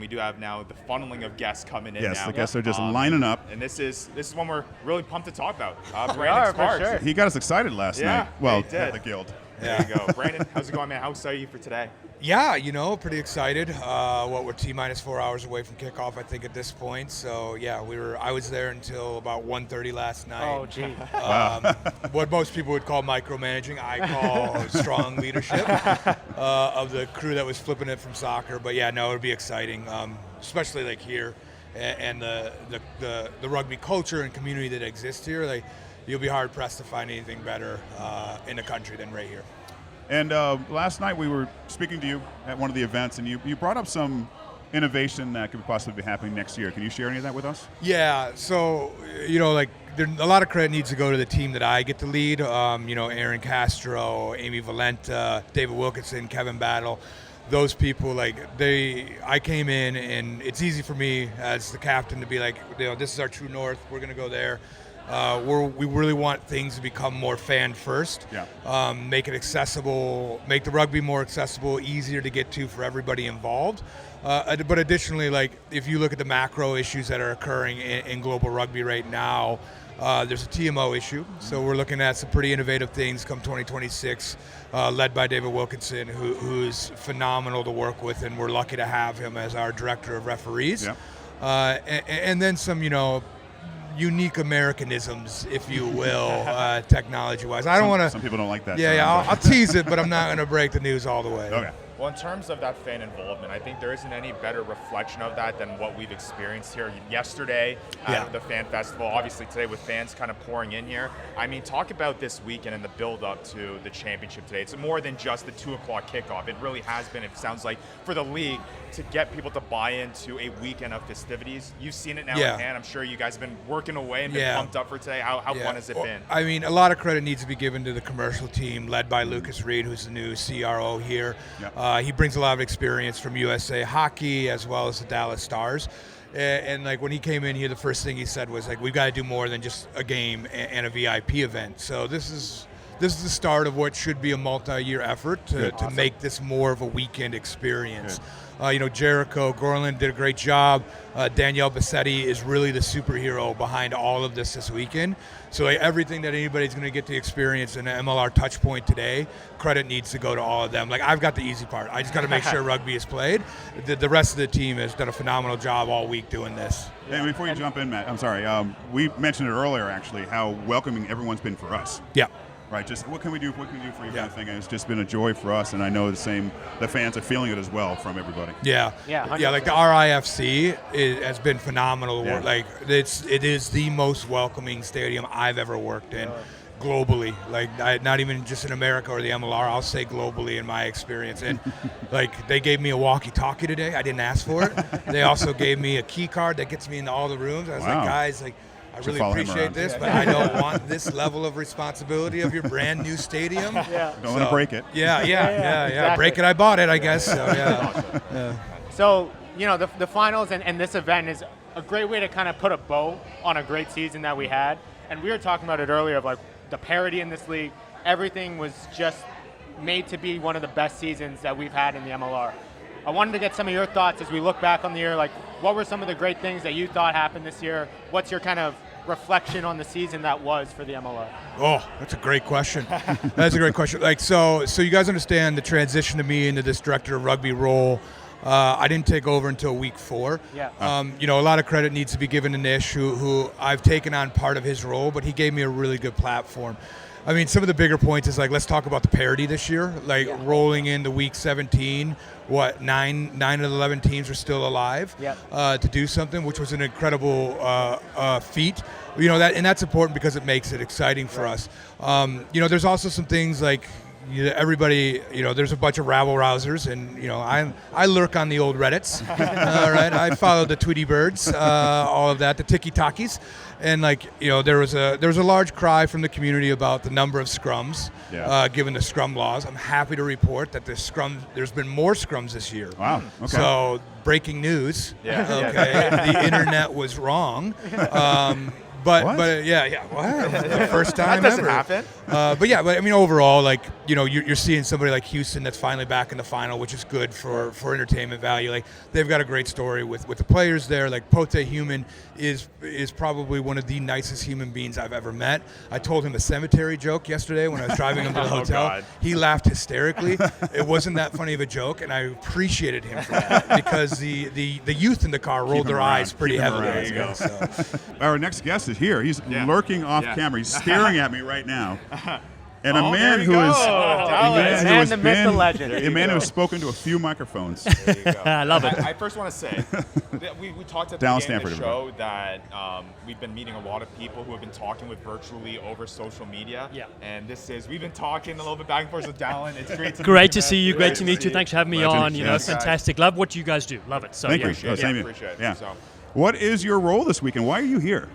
we do have now the funneling of guests coming in now. Yes, the guests are just lining up. And this is one we're really pumped to talk about. We Brandon are, Sparks. for sure. He got us excited last night. Well, at the Guild. There you go. Brandon, how's it going, man? How excited are you for today? Yeah, pretty excited. We're T-minus 4 hours away from kickoff, I think, at this point. So, yeah, I was there until about 1:30 last night. Oh, gee. What most people would call micromanaging, I call strong leadership of the crew that was flipping it from soccer. But, yeah, no, it would be exciting, especially, like, here and the rugby culture and community that exists here. Like, you'll be hard-pressed to find anything better in the country than right here. And last night we were speaking to you at one of the events, and you brought up some innovation that could possibly be happening next year. Can you share any of that with us? Yeah, so, a lot of credit needs to go to the team that I get to lead. Aaron Castro, Amy Valenta, David Wilkinson, Kevin Battle. Those people, I came in, and it's easy for me as the captain to be like, this is our true north. We're going to go there. We really want things to become more fan first. Yeah. Make it accessible, make the rugby more accessible, easier to get to for everybody involved. But additionally, if you look at the macro issues that are occurring in global rugby right now, there's a TMO issue. So we're looking at some pretty innovative things come 2026, led by David Wilkinson, who's phenomenal to work with, and we're lucky to have him as our director of referees. Yeah. And then some, unique Americanisms, if you will, technology-wise. I don't want to. Some people don't like that. Yeah, I'll tease it, but I'm not going to break the news all the way. Okay. Well, in terms of that fan involvement, I think there isn't any better reflection of that than what we've experienced here yesterday at the Fan Festival. Obviously today with fans kind of pouring in here. I mean, talk about this weekend and the build-up to the championship today. It's more than just the 2 o'clock kickoff. It really has been, it sounds like, for the league to get people to buy into a weekend of festivities. You've seen it now in hand. I'm sure you guys have been working away and been pumped up for today. How fun has it been? I mean, a lot of credit needs to be given to the commercial team led by Lucas Reed, who's the new CRO here. Yeah. He brings a lot of experience from USA Hockey as well as the Dallas Stars. And when he came in here, the first thing he said was we've got to do more than just a game and a VIP event. So this is the start of what should be a multi-year effort to make this more of a weekend experience. Jericho Gorland did a great job. Danielle Bassetti is really the superhero behind all of this weekend. So everything that anybody's going to get to experience in an MLR touch point today, credit needs to go to all of them. I've got the easy part. I just got to make sure rugby is played. The rest of the team has done a phenomenal job all week doing this. Yeah. And before you jump in, Matt, I'm sorry. We mentioned it earlier, actually, how welcoming everyone's been for us. Yeah. Right, just what can we do for you kind of thing, and it's just been a joy for us, and I know the fans are feeling it as well from everybody. Yeah, 100%. Like the RIFC has been phenomenal. Yeah. It is the most welcoming stadium I've ever worked in, globally. Not even just in America or the MLR. I'll say globally in my experience. And they gave me a walkie-talkie today. I didn't ask for it. They also gave me a key card that gets me into all the rooms. I was like, guys, I really appreciate this, but I don't want this level of responsibility of your brand new stadium. Don't want to break it. Yeah. Exactly. Break it, I bought it, I guess. So, yeah. So, the finals and this event is a great way to kind of put a bow on a great season that we had. And we were talking about it earlier of the parity in this league. Everything was just made to be one of the best seasons that we've had in the MLR. I wanted to get some of your thoughts as we look back on the year. What were some of the great things that you thought happened this year? What's your kind of reflection on the season that was for the MLR? Oh, that's a great question. That's a great question. So you guys understand the transition to me into this director of rugby role. I didn't take over until week 4. Yeah. A lot of credit needs to be given to Nish, who I've taken on part of his role, but he gave me a really good platform. I mean, some of the bigger points is let's talk about the parity this year. Rolling into week 17, 9 of the 11 teams are still alive to do something, which was an incredible feat. That's important because it makes it exciting for us. There's also some things everybody, there's a bunch of rabble-rousers, and, I lurk on the old Reddits, all right? I follow the Tweety Birds, all of that, the Tiki-Takis, and, there was a large cry from the community about the number of scrums, given the scrum laws. I'm happy to report that there's been more scrums this year. Wow, okay. So, breaking news, the internet was wrong. But yeah, well, the first time that doesn't ever. happen. But I mean, overall, like, you're seeing somebody like Houston that's finally back in the final, which is good for entertainment value. Like, they've got a great story with the players there. Like, Pote Human is probably one of the nicest human beings I've ever met. I told him a cemetery joke yesterday when I was driving him to the hotel. God. He laughed hysterically. It wasn't that funny of a joke, and I appreciated him for that because the youth in the car rolled their eyes pretty heavily. There you go. So. Our next guest is here. He's lurking off camera. He's staring at me right now. And a man who is the myth, the legend. A man who has spoken to a few microphones. There you go. I love it. I first want to say that we talked at the Dallen beginning of Stanford, the show that we've been meeting a lot of people who have been talking with virtually over social media. Yeah. And we've been talking a little bit back and forth with Dallen. It's great to Great meet to see you. man. Great to meet you. Thanks for having me Legend. on. Yes. Fantastic. Love what you guys do. Love it. So Thank you. Appreciate Same it. here. Appreciate it. Yeah. So. What is your role this week, and why are you here?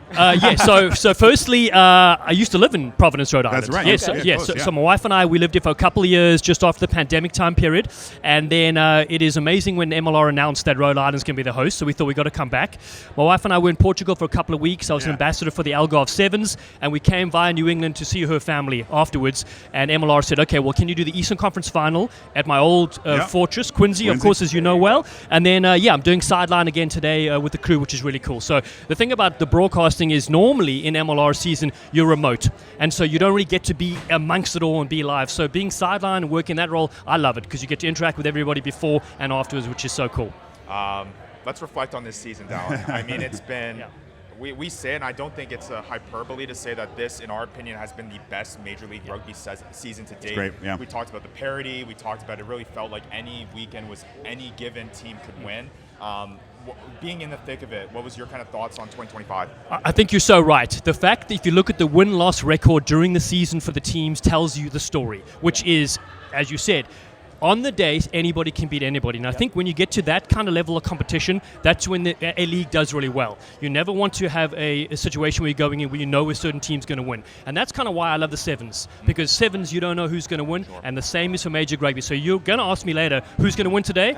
So firstly, I used to live in Providence, Rhode Island. That's right. Yes, Okay. yes. Close, So my wife and I, we lived here for a couple of years just after the pandemic time period. And then it is amazing when MLR announced that Rhode Island's going to be the host, so we thought we got to come back. My wife and I were in Portugal for a couple of weeks. I was an ambassador for the Algarve Sevens, and we came via New England to see her family afterwards. And MLR said, okay, well, can you do the Eastern Conference final at my old fortress, Quincy, of course, as you know well. And then, I'm doing sideline again today with the crew, which is really cool. So the thing about the broadcasting is normally in MLR season, you're remote. And so you don't really get to be amongst it all and be live. So being sideline and working that role, I love it because you get to interact with everybody before and afterwards, which is so cool. Let's reflect on this season, Dallen. I mean, it's been... We say, and I don't think it's a hyperbole to say that this, in our opinion, has been the best Major League Rugby season to date. Great, yeah. We talked about the parity. We talked about it really felt like any weekend was any given team could win. Being in the thick of it, what was your kind of thoughts on 2025? I think you're so right. The fact that if you look at the win-loss record during the season for the teams tells you the story, which is, as you said, on the day, anybody can beat anybody. And I think when you get to that kind of level of competition, that's when a league does really well. You never want to have a situation where you're going in where you know a certain team's going to win. And that's kind of why I love the sevens. Because sevens, you don't know who's going to win. And the same is for Major Rugby. So you're going to ask me later, who's going to win today?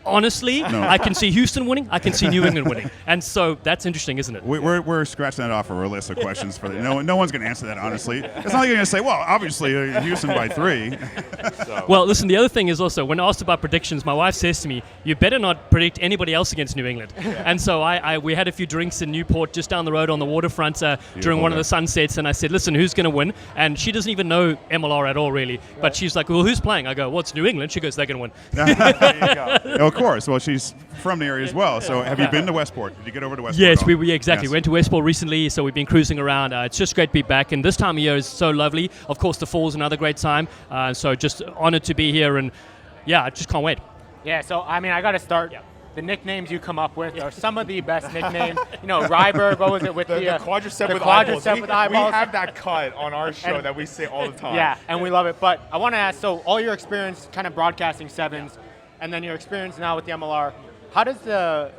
Honestly, I can see Houston winning. I can see New England winning. And so that's interesting, isn't it? We're scratching that off of our list of questions. No one's going to answer that, honestly. It's not like you're going to say, well, obviously, Houston by 3. Well, listen, the other thing is also, when asked about predictions, my wife says to me, you better not predict anybody else against New England. And so we had a few drinks in Newport just down the road on the waterfront during one of the sunsets, and I said, listen, who's going to win? And she doesn't even know MLR at all, really. But she's like, well, who's playing? I go, well, it's New England. She goes, they're going to win. There you go. Of course. Well, she's from the area as well. So have you been to Westport? Did you get over to Westport? Yes, exactly. Yes. We went to Westport recently, so we've been cruising around. It's just great to be back. And this time of year is so lovely. Of course, the fall's another great time. So just honored to be here, and I just can't wait. Yeah, so I mean, I got to start. The nicknames you come up with are some of the best nicknames. Ryberg, what was it with the quadricep with quadricep eyeballs. with We have that cut on our show that we say all the time. Yeah, and we love it. But I want to ask, so all your experience kind of broadcasting sevens, and then your experience now with the MLR, how does the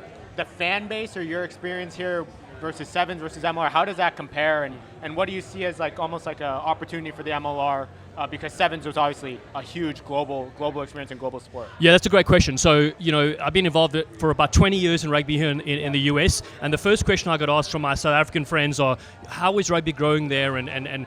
fan base or your experience here versus sevens versus MLR, how does that compare? And what do you see as almost like an opportunity for the MLR? Because sevens was obviously a huge global experience and global sport. Yeah, that's a great question. So, I've been involved for about 20 years in rugby here in the US, and the first question I got asked from my South African friends are, how is rugby growing there? And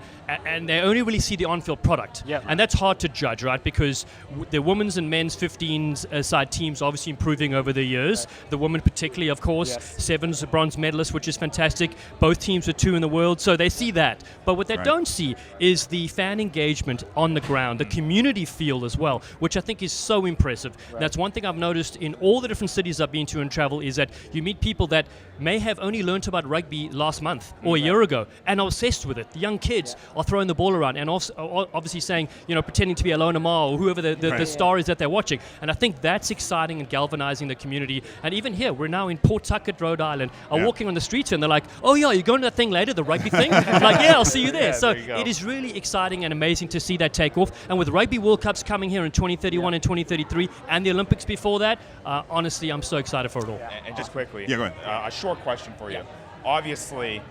they only really see the on-field product. Yeah. And that's hard to judge, right? Because the women's and men's 15s side teams are obviously improving over the years. Right. The women particularly, of course. Yes. Sevens, bronze medalists, which is fantastic. Both teams are 2 in the world, so they see that. But what they don't see is the fan engagement on the ground, the community feel as well, which I think is so impressive. Right. That's one thing I've noticed in all the different cities I've been to and travel, is that you meet people that may have only learnt about rugby last month or a year ago and are obsessed with it. The young kids are throwing the ball around and also obviously saying, pretending to be Alona Ma or whoever the star is that they're watching. And I think that's exciting and galvanizing the community. And even here, we're now in Pawtucket, Rhode Island. I'm walking on the streets and they're like, oh yeah, you're going to that thing later, the rugby thing? I'm like, yeah, I'll see you there. So it is really exciting and amazing to see that take off. And with Rugby World Cups coming here in 2031 and 2033 and the Olympics before that, honestly, I'm so excited for it all. And just quickly, go ahead. A short question for you. Obviously,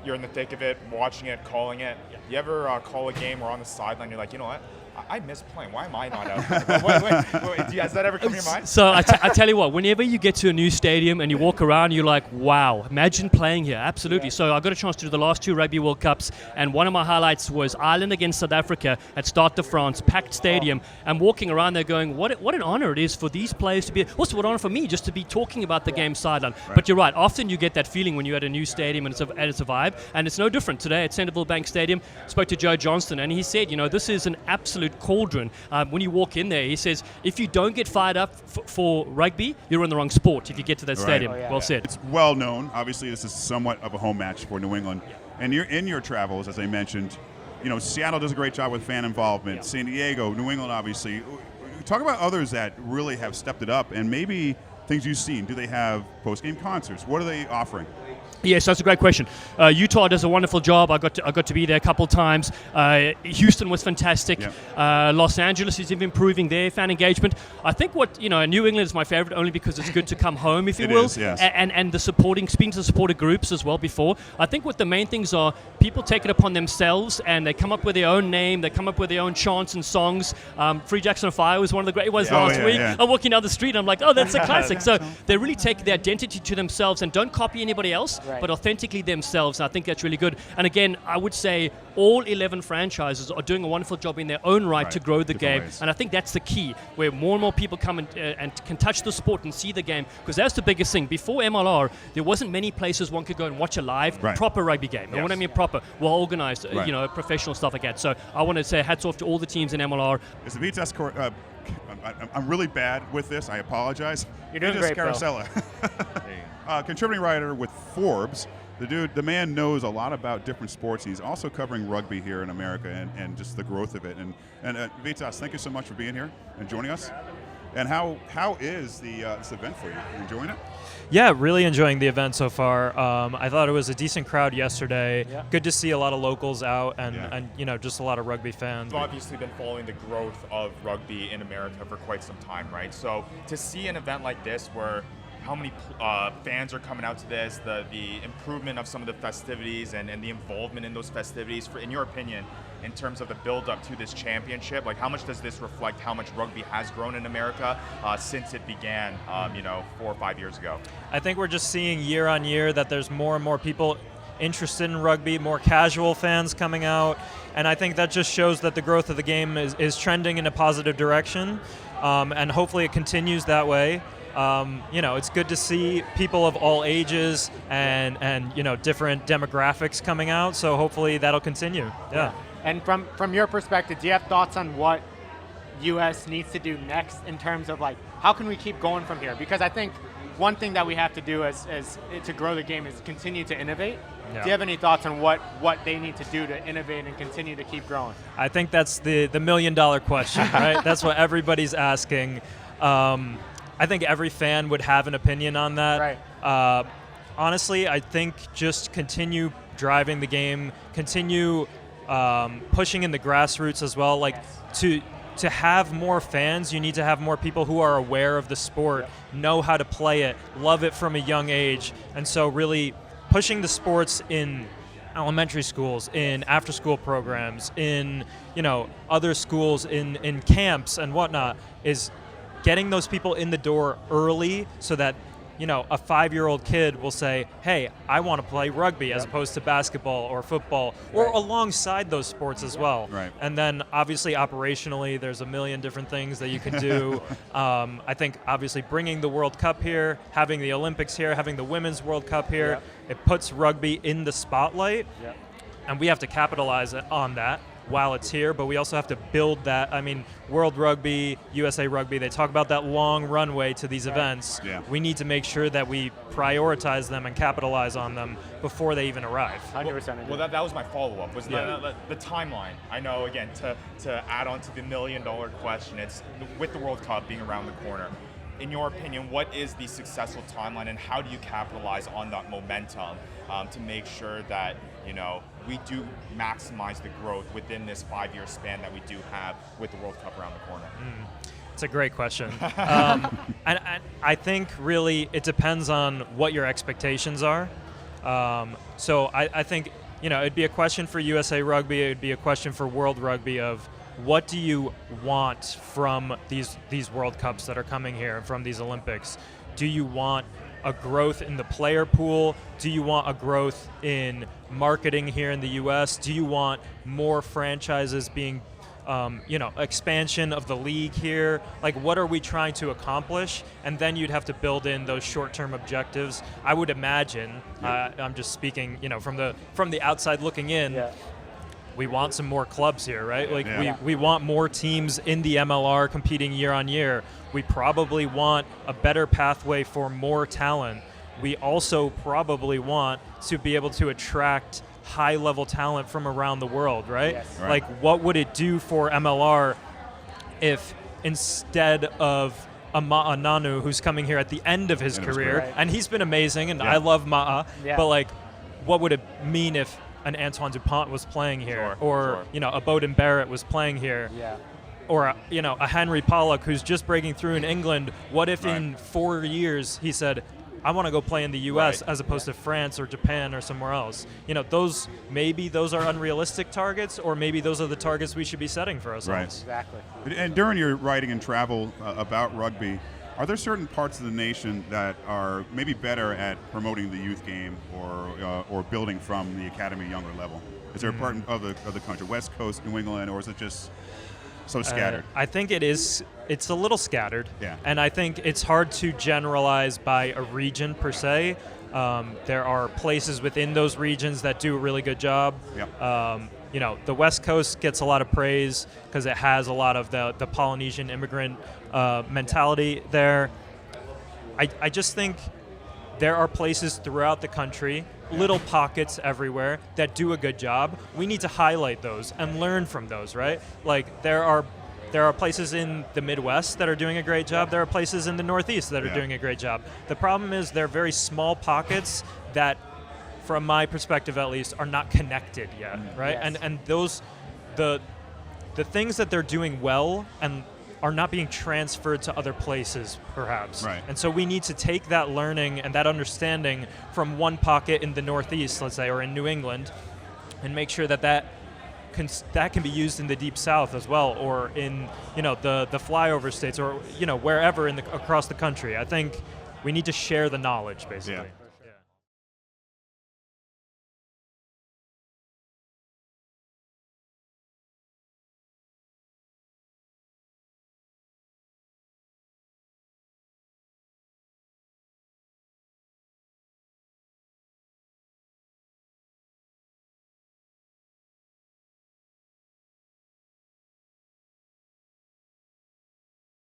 you're in the thick of it, watching it, calling it. You ever call a game or on the sideline, you're like, you know what? I miss playing. Why am I not out there? Wait, has that ever come to your mind? So I tell you what, whenever you get to a new stadium and you walk around, you're like, wow, imagine playing here. Absolutely. Yeah. So I got a chance to do the last 2 Rugby World Cups, and one of my highlights was Ireland against South Africa at Stade de France, packed stadium. And walking around there going, what an honor it is for these players to be, also what an honor for me just to be talking about the game sideline. Right. But you're right, often you get that feeling when you're at a new stadium and it's a vibe, and it's no different. Today at Centreville Bank Stadium, spoke to Joe Johnston, and he said, this is an absolute cauldron. When you walk in there, he says, if you don't get fired up for rugby, you're in the wrong sport if you get to that stadium. Well said. It's well known. Obviously, this is somewhat of a home match for New England. Yeah. And you're in your travels, as I mentioned, Seattle does a great job with fan involvement. Yeah. San Diego, New England, obviously. Talk about others that really have stepped it up, and maybe things you've seen. Do they have post-game concerts? What are they offering? Yes, that's a great question. Utah does a wonderful job. I got to be there a couple of times. Houston was fantastic. Yeah. Los Angeles is improving their fan engagement. I think New England is my favorite only because it's good to come home, if you will. Is, yes. And speaking to the supporter groups as well before. I think what the main things are, people take it upon themselves and they come up with their own name. They come up with their own chants and songs. Free Jackson on Fire was one of the great ones last week. Yeah. I'm walking down the street and I'm like, oh, that's a classic. So they really take the identity to themselves and don't copy anybody else. Right. But authentically themselves. I think that's really good. And again, I would say all 11 franchises are doing a wonderful job in their own right to grow the game. And I think that's the key, where more and more people come and can touch the sport and see the game, because that's the biggest thing. Before MLR, there wasn't many places one could go and watch a live, proper rugby game. Yes. And when I mean proper, well-organized, professional stuff like that. So I want to say hats off to all the teams in MLR. Is the Vitas I'm really bad with this. I apologize. You're doing Vitas great, Carosella. Contributing writer with Forbes. The man knows a lot about different sports. He's also covering rugby here in America and just the growth of it. And Vitas, thank you so much for being here and joining us. And how is this event for you? You enjoying it? Yeah, really enjoying the event so far. I thought it was a decent crowd yesterday. Yeah. Good to see a lot of locals out and just a lot of rugby fans. You've obviously been following the growth of rugby in America for quite some time, right? So to see an event like this where how many fans are coming out to this, the improvement of some of the festivities and the involvement in those festivities, in your opinion, in terms of the build-up to this championship, like how much does this reflect how much rugby has grown in America since it began, 4 or 5 years ago? I think we're just seeing year on year that there's more and more people interested in rugby, more casual fans coming out, and I think that just shows that the growth of the game is trending in a positive direction, and hopefully it continues that way. It's good to see people of all ages and different demographics coming out. So hopefully that'll continue. Yeah. And from your perspective, do you have thoughts on what U.S. needs to do next in terms of how can we keep going from here? Because I think one thing that we have to do as to grow the game is continue to innovate. Yeah. Do you have any thoughts on what they need to do to innovate and continue to keep growing? I think that's the $1 million question, right? That's what everybody's asking. I think every fan would have an opinion on that. Right. Honestly, I think just continue driving the game, continue pushing in the grassroots as well. To have more fans, you need to have more people who are aware of the sport, know how to play it, love it from a young age. And so really pushing the sports in elementary schools, in after-school programs, in other schools, in camps and whatnot, is getting those people in the door early so that a 5-year-old kid will say, hey, I want to play rugby as opposed to basketball or football or alongside those sports as well. Right. And then obviously operationally there's a million different things that you can do. I think obviously bringing the World Cup here, having the Olympics here, having the Women's World Cup here, it puts rugby in the spotlight. And we have to capitalize on that while it's here, but we also have to build that. I mean, World Rugby, USA Rugby, they talk about that long runway to these events. Yeah. We need to make sure that we prioritize them and capitalize on them before they even arrive. 100%. Well, that was my follow-up, was the timeline. I know, again, to add on to the $1 million question, it's with the World Cup being around the corner. In your opinion, what is the successful timeline and how do you capitalize on that momentum to make sure that, we do maximize the growth within this 5-year span that we do have with the World Cup around the corner? It's a great question. And I think really it depends on what your expectations are. So I think, it'd be a question for USA Rugby, it'd be a question for World Rugby of what do you want from these World Cups that are coming here, from these Olympics? Do you want a growth in the player pool? Do you want a growth in marketing here in the U.S.? Do you want more franchises being, expansion of the league here? Like, what are we trying to accomplish? And then you'd have to build in those short-term objectives. I would imagine, I'm just speaking, from the outside looking in, we want some more clubs here, right? Like we want more teams in the MLR competing year on year. We probably want a better pathway for more talent. We also probably want to be able to attract high-level talent from around the world, right? Yes. Right. Like, what would it do for MLR if instead of a Ma'a Nanu, who's coming here at the end of his career, right. and he's been amazing, and I love Ma'a, but like, what would it mean if an Antoine Dupont was playing here, or a Bowden Barrett was playing here, or a Henry Pollock who's just breaking through in England? What if in 4 years he said, I want to go play in the U.S. as opposed to France or Japan or somewhere else? Maybe those are unrealistic targets, or maybe those are the targets we should be setting for ourselves. Right. Exactly. And during your writing and travel about rugby, are there certain parts of the nation that are maybe better at promoting the youth game or building from the academy younger level? Is there a part of the country, West Coast, New England, or is it just so scattered? I think it is. It's a little scattered. Yeah. And I think it's hard to generalize by a region per se. There are places within those regions that do a really good job. Yep. The West Coast gets a lot of praise because it has a lot of the Polynesian immigrant mentality there. I just think there are places throughout the country, little pockets everywhere, that do a good job. We need to highlight those and learn from those, right? Like, there are places in the Midwest that are doing a great job. There are places in the Northeast that are doing a great job. The problem is they're very small pockets that, from my perspective at least, are not connected yet, right? Yes. And those, the things that they're doing well and are not being transferred to other places, perhaps. Right. And so we need to take that learning and that understanding from one pocket in the Northeast, let's say, or in New England, and make sure that can be used in the Deep South as well, or in the flyover states, or wherever across the country. I think we need to share the knowledge, basically. Yeah.